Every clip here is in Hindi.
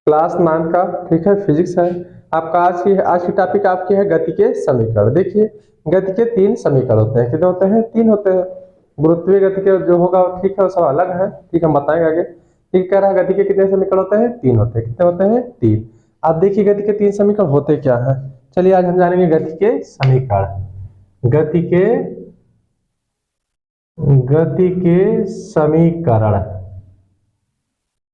क्लास 9 का, ठीक है, फिजिक्स है आपका। आज की टॉपिक आपकी है गति के समीकरण। देखिए गति के 3 समीकरण होते हैं। कितने होते हैं? 3 होते हैं। गुरुत्वीय गति के जो होगा, ठीक है, वो सब अलग है, ठीक है, हम बताएंगे आगे। ठीक कह रहा है, गति के कितने समीकरण होते हैं? 3 होते हैं। कितने होते हैं? 3। आप देखिए गति के 3 समीकरण होते क्या है। चलिए आज हम जानेंगे गति के समीकरण। गति के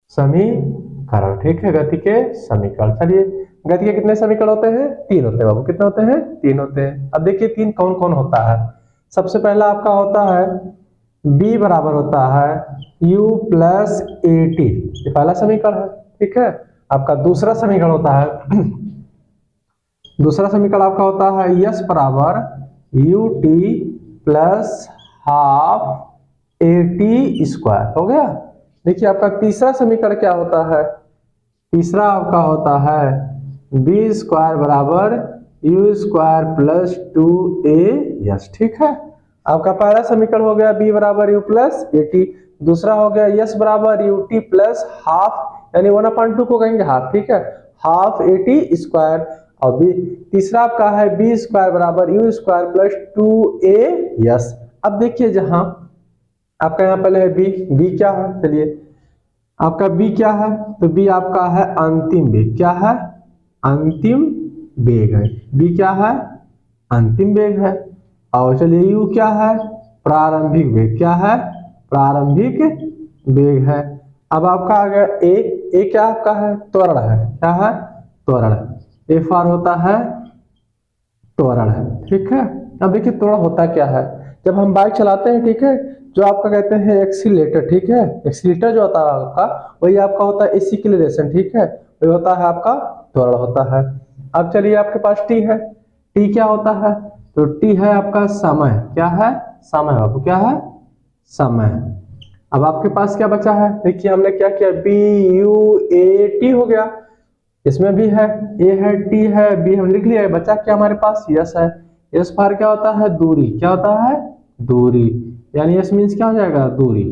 समीकरण, ठीक है, गति के समीकरण। चलिए गति के कितने समीकरण होते हैं? 3 होते हैं बाबू। कितने होते हैं? 3 होते हैं। अब देखिए 3 कौन कौन होता है। सबसे पहला आपका होता है b बराबर होता है u प्लस ए टी, ये पहला समीकरण है, ठीक है। आपका दूसरा समीकरण होता है दूसरा समीकरण आपका होता है यस बराबर U T plus half A T square, हो गया। देखिए आपका तीसरा समीकरण क्या होता है? तीसरा आपका होता है बी स्क्वायर बराबर you square plus 2a yes, ठीक है। आपका पहला समीकरण हो गया बी बराबर यू प्लस ए टी, दूसरा हो गया यस बराबर यू टी प्लस हाफ, यानी 1/2 को कहेंगे हाफ, ठीक है, हाफ ए टी स्क्वायर। और बी तीसरा आपका है बी स्क्वायर बराबर you square plus 2a yes. अब देखिए जहां आपका यहाँ पहले है बी क्या है, चलिए आपका बी क्या है, तो बी आपका है अंतिम वेग। क्या है? अंतिम वेग है। बी क्या है? अंतिम वेग है। और चलिए यू क्या है? प्रारंभिक वेग। क्या है? प्रारंभिक वेग है। अब आपका आ गया ए क्या आपका है? त्वरण है। क्या है? त्वरण। ए फॉर होता है त्वरण है, ठीक है। अब देखिए त्वरण होता क्या है। जब हम बाइक चलाते हैं, ठीक है, जो आपका कहते हैं एक्सीलेटर, ठीक है, एक्सीलेटर जो होता है आपका, वही आपका होता है एक्सीलरेशन, ठीक है, वही होता है आपका त्वरण होता है। अब चलिए आपके पास टी है। टी क्या होता है? तो टी है आपका समय। क्या है? समय बाबू। क्या है? समय। अब आपके पास क्या बचा है? देखिए हमने क्या किया, बी यू ए टी हो गया, इसमें भी है, ए है, टी है, बी हम लिख लिया। बचा क्या हमारे पास? यस है। यस फॉर क्या होता है? दूरी। क्या होता है? दूरी। यानी यस मीन्स क्या हो जाएगा? दूरी।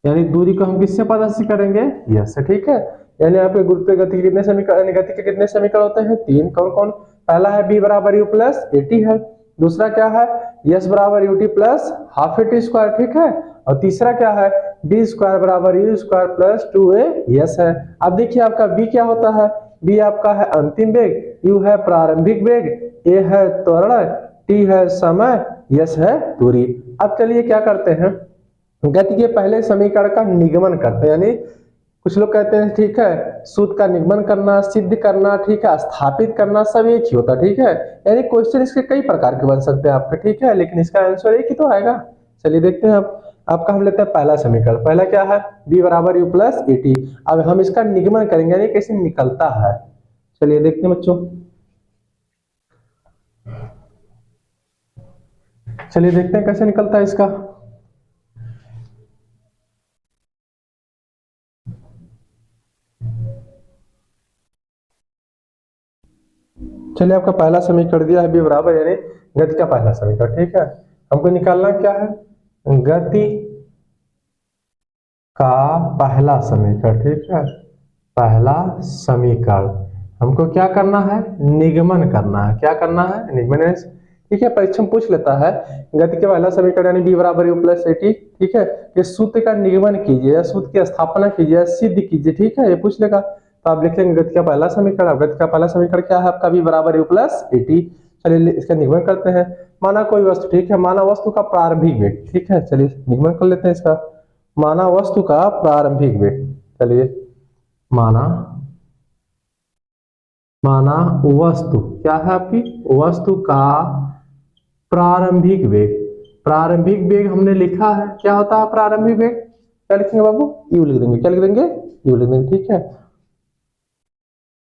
यानी दूरी को हम किससे प्रदर्शित करेंगे? यस से, ठीक है। यानी आपके गुरुत्वीय गति के कितने समीकरण, गति के कितने समीकरण होते हैं? 3। कौन कौन? पहला है बी बराबर यू प्लस ए टी है। दूसरा क्या है? यस बराबर U T plus half A T square, ठीक है। और तीसरा क्या है? बी स्क्वायर बराबर you square plus 2a yes है। अब देखिए आपका बी क्या होता है? बी आपका है अंतिम वेग, यू है प्रारंभिक वेग, ए है त्वरण, टी है समय, यस है दूरी। अब चलिए क्या करते हैं, गति के पहले समीकरण का निगमन करते हैं। यानी कुछ लोग कहते हैं, ठीक है, सूत्र का निगमन करना, सिद्ध करना, ठीक है, स्थापित करना, सब एक ही होता है, ठीक है। यानी क्वेश्चन इसके कई प्रकार के बन सकते हैं आपके, ठीक है, लेकिन इसका आंसर एक ही तो आएगा। चलिए देखते हैं। आप आपका हम लेते हैं पहला समीकरण। पहला क्या है? बी बराबर यू प्लस ए टी। अब हम इसका निगमन करेंगे, यानी कैसे निकलता है। चलिए देखते हैं बच्चों, चलिए देखते हैं कैसे निकलता है इसका। चलिए आपका पहला समीकरण दिया है बी बराबर, यानी गति का पहला समीकरण, ठीक है। हमको निकालना क्या है? गति का पहला समीकरण, ठीक है, पहला समीकरण। हमको क्या करना है? निगमन करना है। क्या करना है? निगमन, ठीक है। परीक्षा में पूछ लेता है गति के पहला समीकरण यानी बी बराबर यू प्लस ए टी, ठीक है, ये सूत्र का निगमन कीजिए या सूत्र की स्थापना कीजिए या सिद्ध कीजिए, ठीक है, ये पूछ लेगा। तो आप लिखेंगे गति का पहला समीकरण। गति का पहला समीकरण क्या है आपका? बी बराबर यू प्लस ए टी। चलिए इसका निगमन करते हैं। माना कोई वस्तु, ठीक है, माना वस्तु का प्रारंभिक वेग, ठीक है, चलिए निगमन कर लेते हैं इसका। माना वस्तु का प्रारंभिक वेग, चलिए माना वस्तु क्या है आपकी? वस्तु का प्रारंभिक वेग। प्रारंभिक वेग हमने लिखा है, क्या होता है प्रारंभिक वेग? क्या लिखेंगे बाबू? यू लिख देंगे। क्या लिख देंगे? यू लिख देंगे, ठीक है।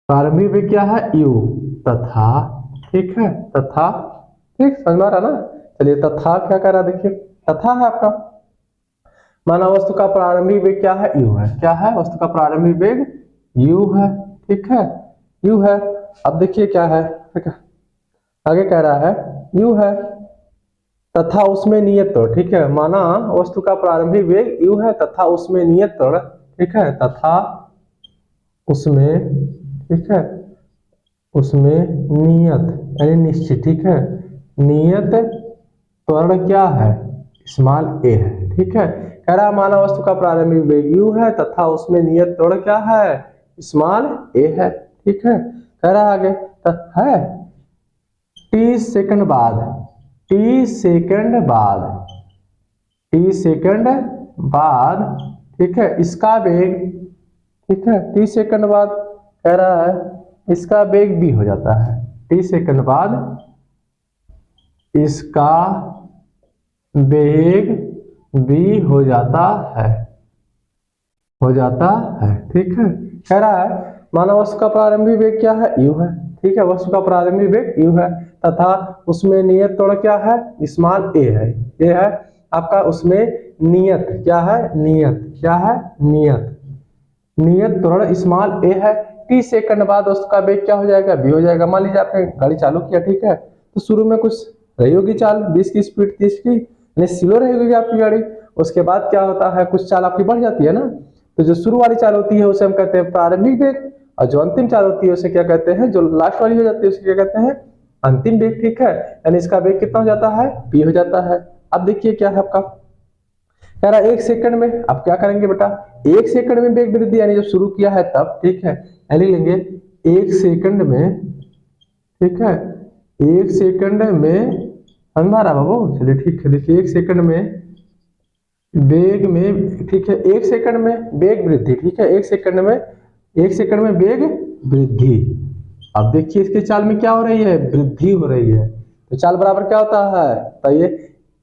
प्रारंभिक वेग क्या है? यू तथा, ठीक है, तथा, ठीक, समझ में आ रहा ना। चलिए तथा क्या कर रहा है, देखिए तथा है आपका। माना वस्तु का प्रारंभिक वेग क्या है? यू है। क्या है? वस्तु का प्रारंभिक वेग यू है, ठीक है, यू है। अब देखिए क्या है, ठीक है, आगे कह रहा है यू है तथा उसमें नियत त्वरण, ठीक है। माना वस्तु का प्रारंभिक वेग यू है तथा उसमें नियत त्वरण, ठीक है, तथा उसमें, ठीक है, उसमें नियत यानी निश्चित, ठीक है, नियत त्वरण क्या है, स्मॉल ए है, ठीक है। कह रहा मानव वस्तु का प्रारंभिक वेग u है तथा उसमें नियत त्वरण क्या है, स्मॉल ए है, ठीक है। कह रहा आगे है टी सेकंड बाद, टी सेकंड बाद, टी सेकंड बाद, ठीक है, इसका वेग, ठीक है, टी सेकंड बाद कह रहा है इसका वेग b हो जाता है, टी सेकंड बाद इसका वेग b हो जाता है, हो जाता है, ठीक है। कह रहा है मानव वस्तु का प्रारंभिक वेग क्या है, u है, ठीक है, वस्तु का प्रारंभिक वेग u है तथा उसमें नियत त्वरण क्या है, स्मॉल a है, ये है आपका, उसमें नियत क्या है, नियत क्या है, नियत, नियत त्वरण स्मॉल a है। टी सेकंड बाद वस्तु का वेग क्या हो जाएगा, b हो जाएगा। मान लीजिए आपने गाड़ी चालू किया, ठीक है, तो शुरू में कुछ रही होगी चाल 20 की स्पीड, 30 की, यानी स्लो रहेगी आपकी गाड़ी। उसके बाद क्या होता है, कुछ चाल आपकी बढ़ जाती है ना, तो जो शुरू वाली चाल होती है उसे हम कहते हैं प्रारंभिक वेग, और जो अंतिम चाल होती है उसे क्या कहते हैं, जो लास्ट वाली हो जाती है उसे क्या कहते हैं, अंतिम वेग, ठीक है। यानी इसका वेग कितना हो जाता है, b हो जाता है। अब देखिए क्या है आपका, कह रहा 1 सेकंड में, अब क्या करेंगे बेटा, 1 सेकंड में वेग वृद्धि, यानी जब शुरू किया है तब, ठीक है, यानी लेंगे 1 सेकंड में, ठीक है, 1 सेकंड में हमारा बाबू, चलिए ठीक है, देखिए 1 सेकंड में वेग में, ठीक है, 1 सेकंड में वेग वृद्धि, ठीक है, 1 सेकंड में, 1 सेकंड में वेग वृद्धि। अब देखिए इसकी चाल में क्या हो रही है, वृद्धि हो रही है, तो चाल बराबर क्या होता है, बताइए,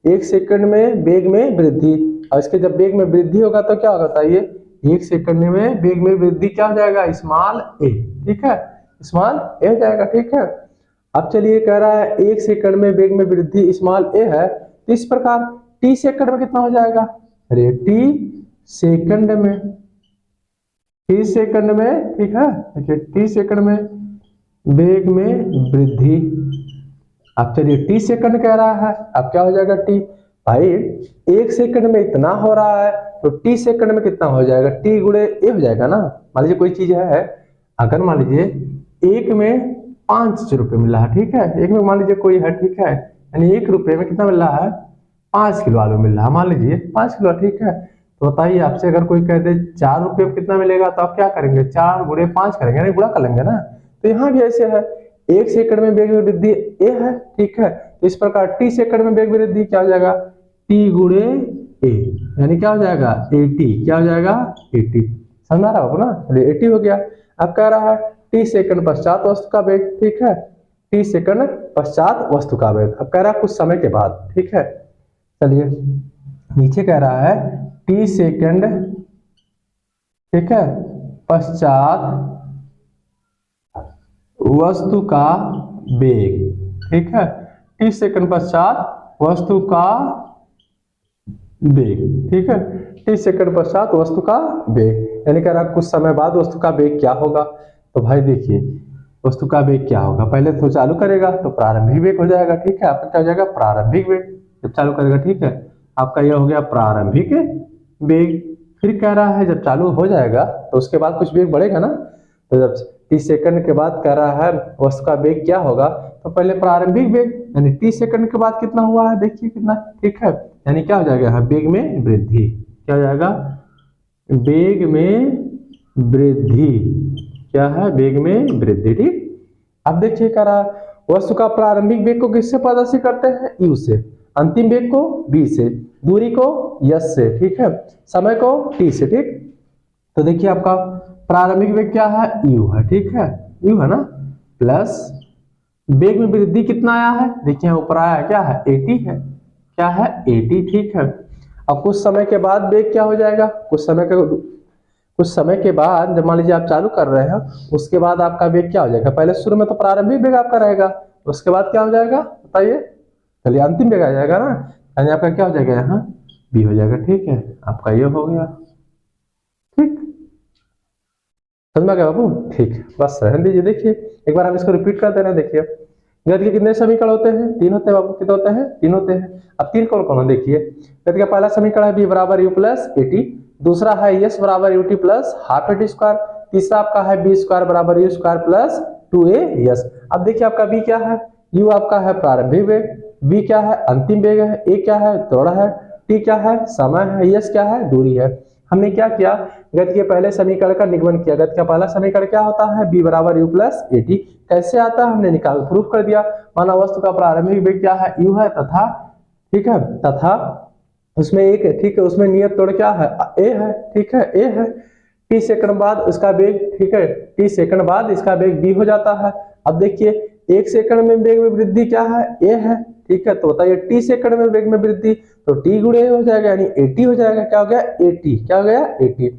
1 सेकंड में वेग में वृद्धि, और इसके जब वेग में वृद्धि होगा तो क्या होगा, बताइए, 1 सेकंड में वेग में वृद्धि क्या हो जाएगा, स्मॉल ए, ठीक है, स्मॉल ए हो जाएगा, ठीक है। अब चलिए कह रहा है 1 सेकंड में वेग में वृद्धि स्मॉल ए है, तो इस प्रकार टी सेकंड में कितना हो जाएगा, अरे टी सेकंड में, टी सेकंड में, ठीक है, देखिए टी सेकंड में वेग में वृद्धि। अब चलिए टी सेकंड कह रहा है, अब क्या हो जाएगा टी, भाई 1 सेकंड में इतना हो रहा है तो टी सेकंड में कितना हो जाएगा, टी गुणे ए हो जाएगा ना। मान लीजिए कोई चीज है, अगर मान लीजिए एक में 5 रुपए मिल रहा है, ठीक है, एक में मान लीजिए कोई है, ठीक है, यानी 1 रुपए में कितना मिल रहा है, 5 किलो आलू मिल रहा है, मान लीजिए 5 किलो, ठीक है। तो बताइए आपसे अगर कोई कह दे 4 रुपए में कितना मिलेगा, तो आप क्या करेंगे, 4 गुणे 5 करेंगे, यानी गुणा कर लेंगे ना। तो यहाँ भी ऐसे है, 1 सेकंड में वेग वृद्धि ए है, ठीक है, तो इस प्रकार टी सेकंड में वेग वृद्धि क्या हो जाएगा, टी गुणे ए, यानी क्या हो जाएगा, एटी, क्या हो जाएगा, 80, समझ रहा हो ना, चलिए 80 हो गया। अब कह रहा है टी सेकंड पश्चात वस्तु का वेग, ठीक है, टी सेकंड पश्चात वस्तु का वेग, अब कह रहा है कुछ समय के बाद, ठीक है। चलिए नीचे कह रहा है टी सेकंड, ठीक है, पश्चात वस्तु का वेग, ठीक है, टी सेकंड पश्चात वस्तु का वेग, ठीक है, टी सेकंड पश्चात वस्तु का वेग, यानी कह रहा कुछ समय बाद वस्तु का वेग क्या होगा। तो भाई देखिए वस्तु का वेग क्या होगा, पहले तो चालू करेगा तो प्रारंभिक वेग हो जाएगा, ठीक है, आपका क्या हो जाएगा, प्रारंभिक वेग, जब चालू करेगा, ठीक है, आपका यह हो गया प्रारंभिक वेग। फिर कह रहा है जब चालू हो जाएगा तो उसके बाद कुछ वेग बढ़ेगा ना, तो जब टी सेकंड के बाद कह रहा है वस्तु का वेग क्या होगा, तो पहले प्रारंभिक वेग, यानी टी सेकंड के बाद कितना हुआ है, देखिए कितना, ठीक है, यानी क्या हो जाएगा, वेग में वृद्धि, क्या हो जाएगा, वेग में वृद्धि, क्या है, वेग में वृद्धि, ठीक। अब देखिए कह रहा वस्तु का प्रारंभिक वेग को किससे प्रदर्शित करते हैं, u से, अंतिम वेग को b से, दूरी को s से, ठीक है, समय को t से, ठीक। तो देखिए आपका प्रारंभिक वेग क्या है, u है, ठीक है, u है ना, प्लस वेग में वृद्धि कितना आया है, देखिए ऊपर आया क्या है, 80 है, क्या है, 80, ठीक है। अब कुछ समय के बाद वेग क्या हो जाएगा, कुछ समय के बाद जब मान लीजिए आप चालू कर रहे हैं, उसके बाद आपका वेग क्या हो जाएगा, पहले शुरू में तो प्रारंभिक वेग आपका रहेगा, उसके बाद क्या हो जाएगा बताइए, चलिए अंतिम वेग आ जाएगा ना, यानी आपका क्या हो जाएगा, यहाँ b हो जाएगा, ठीक है, आपका ये हो गया, ठीक, समझ में गया बाबू, ठीक, बस रहने दीजिए। देखिए एक बार हम इसको रिपीट कर दे रहे हैं, देखिए गति के कितने समीकरण होते हैं, 3 होते हैं बाबू, कितने होते हैं, 3 होते हैं। अब 3 कौन कौन, देखिए गति का पहला समीकरण है b बराबर u प्लस 80, दूसरा है s बराबर ut plus half eighty square, तीसरा आपका है बी स्क्वायर बराबर यू स्क्वायर प्लस 2a। अब देखिए आपका बी क्या है, यू आपका है प्रारंभिक वेग, बी क्या है अंतिम वेग है, ए क्या है त्वरण है, टी क्या है समय है, यस क्या है दूरी है। हमने क्या किया, गति के पहले समीकरण का निगमन किया। गति का पहला समीकरण क्या होता है, बी बराबर यू प्लस ए टी। कैसे आता है हमने निकाल प्रूफ कर दिया। माना वस्तु का प्रारंभिक वेग क्या है, यू है तथा ठीक है तथा उसमें एक ठीक है उसमें नियत त्वरण क्या है, ए है ठीक है ए है। टी सेकंड बाद उसका वेग ठीक है टी सेकंड बाद इसका वेग बी हो जाता है। अब देखिए 1 सेकंड में वेग में वृद्धि क्या है, ए है ठीक है। तो बताइए टी सेकंड में वेग में वृद्धि तो टी गुणे हो जाएगा यानी 80 हो जाएगा। क्या हो गया 80, क्या हो गया 80।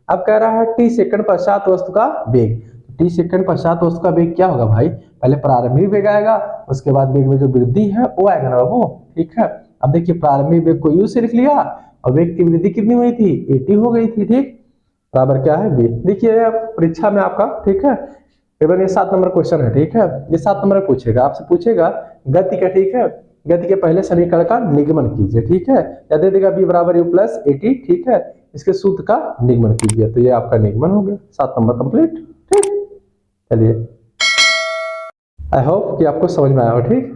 अब कह रहा है टी सेकंड पश्चात वस्तु का वेग, टी सेकंड पश्चात वस्तु का वेग क्या होगा भाई, पहले प्रारंभिक वेग आएगा उसके बाद वेग में जो वृद्धि है वो आएगा ना बाबू ठीक है। अब देखिए प्रारंभिक वेग को यू से लिख लिया और वेग की वृद्धि कितनी हुई थी 80 हो गई थी ठीक, बराबर क्या है बी। देखिए परीक्षा में आपका ठीक है पेपर में 7 नंबर क्वेश्चन है ठीक है, ये 7 नंबर पूछेगा आपसे, पूछेगा गति का ठीक है, गति के पहले समीकरण का निगमन कीजिए ठीक है, या दे देगा बी बराबर यू प्लस 80 ठीक है, इसके सूत्र का निगमन कीजिए। तो ये आपका निगमन हो गया, 7 नंबर कंप्लीट ठीक। चलिए आई होप कि आपको समझ में आया हो ठीक।